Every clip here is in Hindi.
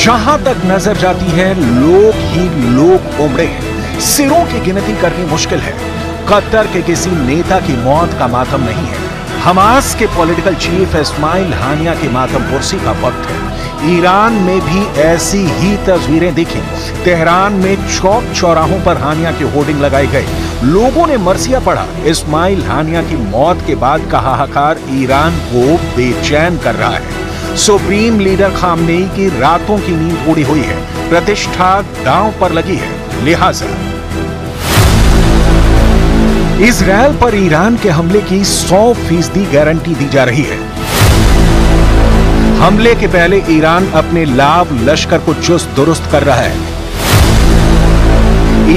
जहां तक नजर जाती है लोग ही लोग उमड़े हैं। सिरों की गिनती करनी मुश्किल है। कतर के किसी नेता की मौत का मातम नहीं है। हमास के पॉलिटिकल चीफ इस्माइल हानिया की मातम पुरसी का वक्त है। ईरान में भी ऐसी ही तस्वीरें दिखी। तेहरान में चौक चौराहों पर हानिया के होर्डिंग लगाए गए। लोगों ने मरसिया पढ़ा। इस्माइल हानिया की मौत के बाद का हाहाकार ईरान को बेचैन कर रहा है। सुप्रीम लीडर खामनेई की रातों की नींद उड़ी हुई है। प्रतिष्ठा दांव पर लगी है। लिहाजा इजरायल पर ईरान के हमले की 100% गारंटी दी जा रही है। हमले के पहले ईरान अपने लाव लश्कर को चुस्त दुरुस्त कर रहा है।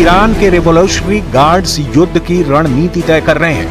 ईरान के रिवोल्यूशनरी गार्ड्स युद्ध की रणनीति तय कर रहे हैं।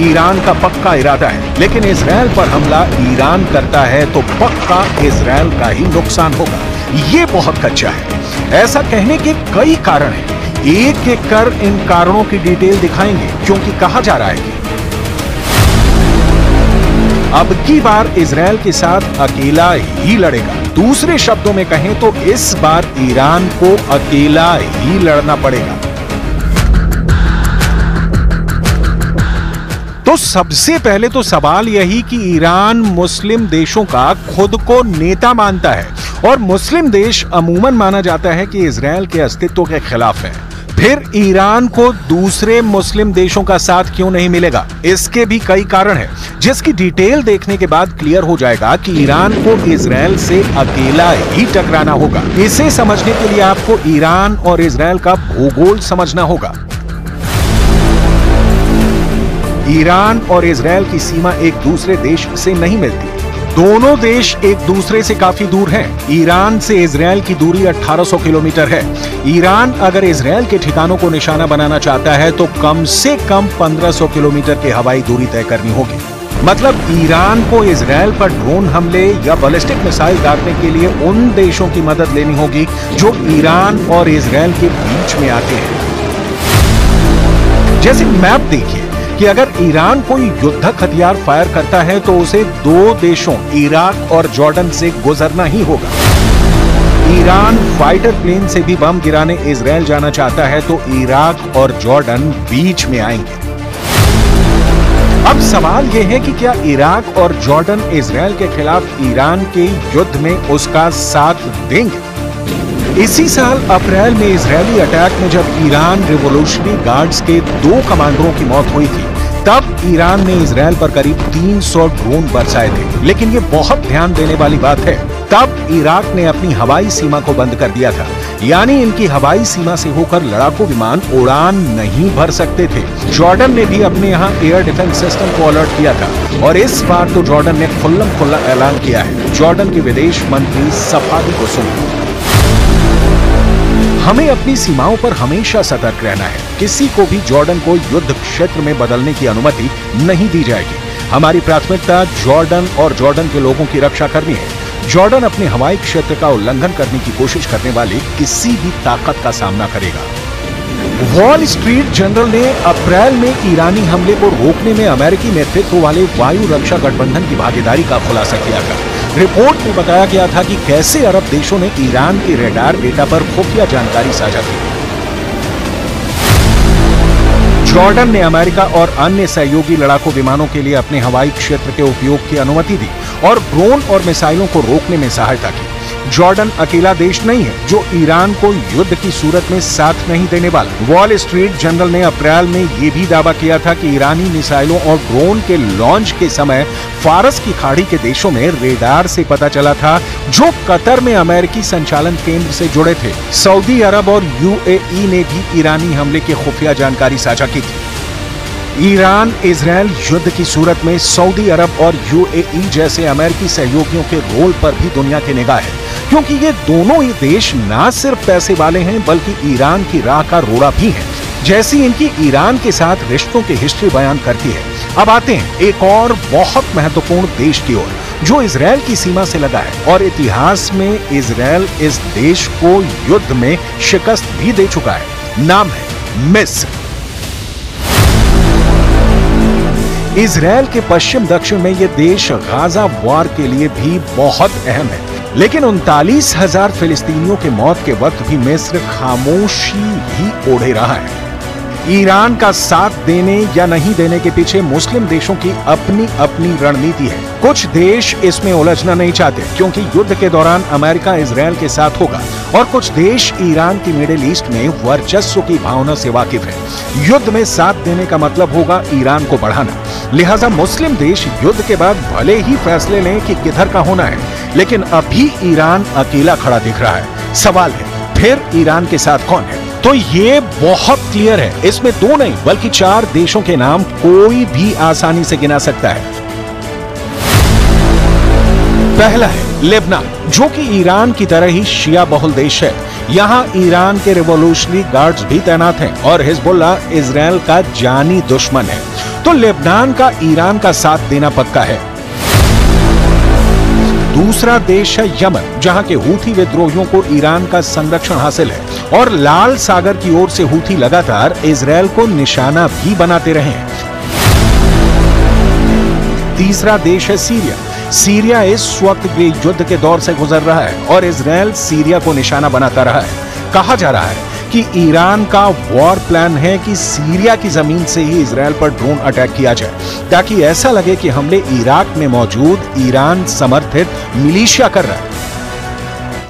ईरान का पक्का इरादा है, लेकिन इजरायल पर हमला ईरान करता है तो पक्का इजरायल का ही नुकसान होगा। ये बहुत कच्चा है। ऐसा कहने के कई कारण हैं। एक एक कर इन कारणों की डिटेल दिखाएंगे, क्योंकि कहा जा रहा है कि अब की बार इजरायल के साथ अकेला ही लड़ेगा। दूसरे शब्दों में कहें तो इस बार ईरान को अकेला ही लड़ना पड़ेगा। तो सबसे पहले तो सवाल यही कि ईरान मुस्लिम देशों का खुद को नेता मानता है, और मुस्लिम देश अमूमन माना जाता है कि इजरायल के अस्तित्व के खिलाफ है। फिर ईरान को दूसरे मुस्लिम देशों का साथ क्यों नहीं मिलेगा? इसके भी कई कारण हैं, जिसकी डिटेल देखने के बाद क्लियर हो जाएगा कि ईरान को इजरायल से अकेला ही टकराना होगा। इसे समझने के लिए आपको ईरान और इजरायल का भूगोल समझना होगा। ईरान और इजरायल की सीमा एक दूसरे देश से नहीं मिलती। दोनों देश एक दूसरे से काफी दूर हैं। ईरान से इजरायल की दूरी 1800 किलोमीटर है। ईरान अगर इजरायल के ठिकानों को निशाना बनाना चाहता है तो कम से कम 1500 किलोमीटर की हवाई दूरी तय करनी होगी। मतलब ईरान को इजरायल पर ड्रोन हमले या बैलिस्टिक मिसाइल दागने के लिए उन देशों की मदद लेनी होगी जो ईरान और इजरायल के बीच में आते हैं। जैसे मैप देखिए कि अगर ईरान कोई युद्धक हथियार फायर करता है तो उसे दो देशों इराक और जॉर्डन से गुजरना ही होगा। ईरान फाइटर प्लेन से भी बम गिराने इजरायल जाना चाहता है तो इराक और जॉर्डन बीच में आएंगे। अब सवाल यह है कि क्या इराक और जॉर्डन इजरायल के खिलाफ ईरान के युद्ध में उसका साथ देंगे? इसी साल अप्रैल में इजरायली अटैक में जब ईरान रिवोल्यूशनरी गार्ड्स के 2 कमांडरों की मौत हुई थी, तब ईरान ने इजरायल पर करीब 300 ड्रोन बरसाए थे। लेकिन ये बहुत ध्यान देने वाली बात है, तब इराक ने अपनी हवाई सीमा को बंद कर दिया था। यानी इनकी हवाई सीमा से होकर लड़ाकू विमान उड़ान नहीं भर सकते थे। जॉर्डन ने भी अपने यहाँ एयर डिफेंस सिस्टम को अलर्ट किया था, और इस बार तो जॉर्डन ने खुल्लम खुल्ला ऐलान किया है। जॉर्डन के विदेश मंत्री सफादी को सुनिए। हमें अपनी सीमाओं पर हमेशा सतर्क रहना है। किसी को भी जॉर्डन को युद्ध क्षेत्र में बदलने की अनुमति नहीं दी जाएगी। हमारी प्राथमिकता जॉर्डन और जॉर्डन के लोगों की रक्षा करनी है। जॉर्डन अपने हवाई क्षेत्र का उल्लंघन करने की कोशिश करने वाले किसी भी ताकत का सामना करेगा। वॉल स्ट्रीट जर्नल ने अप्रैल में ईरानी हमले को रोकने में अमेरिकी नेतृत्व वाले वायु रक्षा गठबंधन की भागीदारी का खुलासा किया था। रिपोर्ट में बताया गया था कि कैसे अरब देशों ने ईरान के रडार डेटा पर खुफिया जानकारी साझा की। जॉर्डन ने अमेरिका और अन्य सहयोगी लड़ाकू विमानों के लिए अपने हवाई क्षेत्र के उपयोग की अनुमति दी और ड्रोन और मिसाइलों को रोकने में सहायता की। जॉर्डन अकेला देश नहीं है जो ईरान को युद्ध की सूरत में साथ नहीं देने वाला। वॉल स्ट्रीट जर्नल ने अप्रैल में यह भी दावा किया था कि ईरानी मिसाइलों और ड्रोन के लॉन्च के समय फारस की खाड़ी के देशों में रेडार से पता चला था, जो कतर में अमेरिकी संचालन केंद्र से जुड़े थे। सऊदी अरब और यूएई ने भी ईरानी हमले की खुफिया जानकारी साझा की थी। ईरान इजरायल युद्ध की सूरत में सऊदी अरब और यूएई जैसे अमेरिकी सहयोगियों के रोल पर भी दुनिया की निगाह है। क्योंकि ये दोनों ही देश ना सिर्फ पैसे वाले हैं बल्कि ईरान की राह का रोड़ा भी है, जैसी इनकी ईरान के साथ रिश्तों की हिस्ट्री बयान करती है। अब आते हैं एक और बहुत महत्वपूर्ण देश की ओर जो इजराइल की सीमा से लगा है और इतिहास में इजराइल इस देश को युद्ध में शिकस्त भी दे चुका है। नाम है मिस्र। इजराइल के पश्चिम दक्षिण में यह देश गाजा वॉर के लिए भी बहुत अहम है, लेकिन 39,000 फिलिस्तीनियों के मौत के वक्त भी मिस्र खामोशी ही ओढ़े रहा है। ईरान का साथ देने या नहीं देने के पीछे मुस्लिम देशों की अपनी अपनी रणनीति है। कुछ देश इसमें उलझना नहीं चाहते क्योंकि युद्ध के दौरान अमेरिका इजराइल के साथ होगा, और कुछ देश ईरान की मिडिल ईस्ट में वर्चस्व की भावना से वाकिफ है। युद्ध में साथ देने का मतलब होगा ईरान को बढ़ाना, लिहाजा मुस्लिम देश युद्ध के बाद भले ही फैसले लें कि किधर का होना है, लेकिन अभी ईरान अकेला खड़ा दिख रहा है। सवाल है फिर ईरान के साथ कौन है? तो ये बहुत क्लियर है, इसमें 2 नहीं बल्कि 4 देशों के नाम कोई भी आसानी से गिना सकता है। पहला है लेबनान, जो कि ईरान की तरह ही शिया बहुल देश है। यहाँ ईरान के रिवॉल्यूशनरी गार्ड्स भी तैनात हैं और हिजबुल्लाह इजराइल का जानी दुश्मन है, तो लेबनान का ईरान का साथ देना पक्का है। दूसरा देश है यमन, जहां के हूथी विद्रोहियों को ईरान का संरक्षण हासिल है और लाल सागर की ओर से हूथी लगातार इजराइल को निशाना भी बनाते रहे हैं। तीसरा देश है सीरिया। सीरिया इस वक्त गृह युद्ध के दौर से गुजर रहा है और इजराइल सीरिया को निशाना बनाता रहा है। कहा जा रहा है कि ईरान का वॉर प्लान है कि सीरिया की जमीन से ही इजराइल पर ड्रोन अटैक किया जाए, ताकि ऐसा लगे कि हमले इराक में मौजूद ईरान समर्थित मिलिशिया कर रहा है।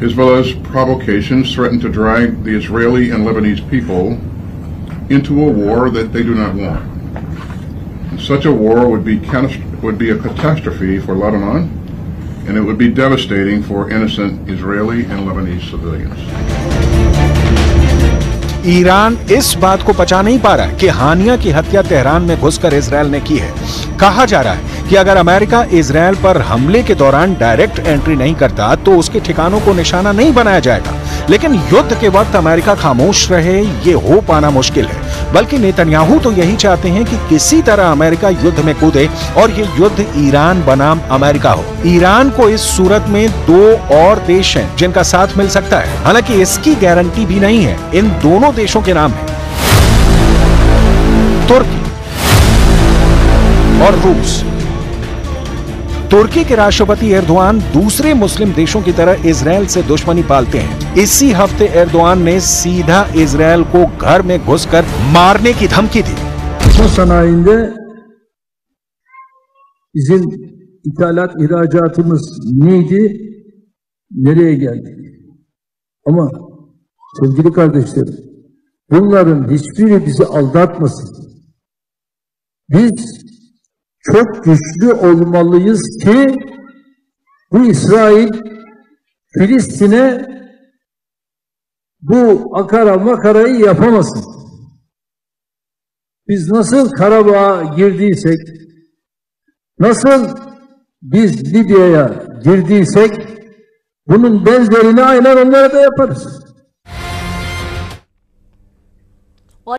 Hezbollah's provocations threaten to drag the Israeli and Lebanese people into a war that they do not want. Such a war would be a catastrophe for Lebanon, and it would be devastating for innocent Israeli and Lebanese civilians. Iran इस बात को पचा नहीं पा रहा कि हानिया की हत्या तेहरान में घुसकर इजराइल ने की है। कहा जा रहा है कि अगर अमेरिका इजराइल पर हमले के दौरान डायरेक्ट एंट्री नहीं करता तो उसके ठिकानों को निशाना नहीं बनाया जाएगा, लेकिन युद्ध के वक्त अमेरिका खामोश रहे ये हो पाना मुश्किल है। बल्कि नेतन्याहू तो यही चाहते हैं कि किसी तरह अमेरिका युद्ध में कूदे और ये युद्ध ईरान बनाम अमेरिका हो। ईरान को इस सूरत में 2 और देश हैं जिनका साथ मिल सकता है, हालांकि इसकी गारंटी भी नहीं है। इन दोनों देशों के नाम है तुर्की और रूस। तुर्की के राष्ट्रपति एर्दोआन दूसरे मुस्लिम देशों की तरह इजराइल से दुश्मनी पालते हैं। इसी हफ्ते एर्दोआन ने सीधा इजराइल को घर में घुसकर मारने की धमकी दी। sanayinde bizim ithalat ihracatımız neydi? Nereye geldik? Ama sevgili kardeşlerim, bunların hiçbiri bizi aldatmasın. Biz çok güçlü olmalıyız ki bu İsrail Filistin'e bu akara makarayı yapamasın. Biz nasıl Karabağ'a girdiysek, nasıl biz Libya'ya girdiysek, bunun benzerini aynen onlara da yaparız.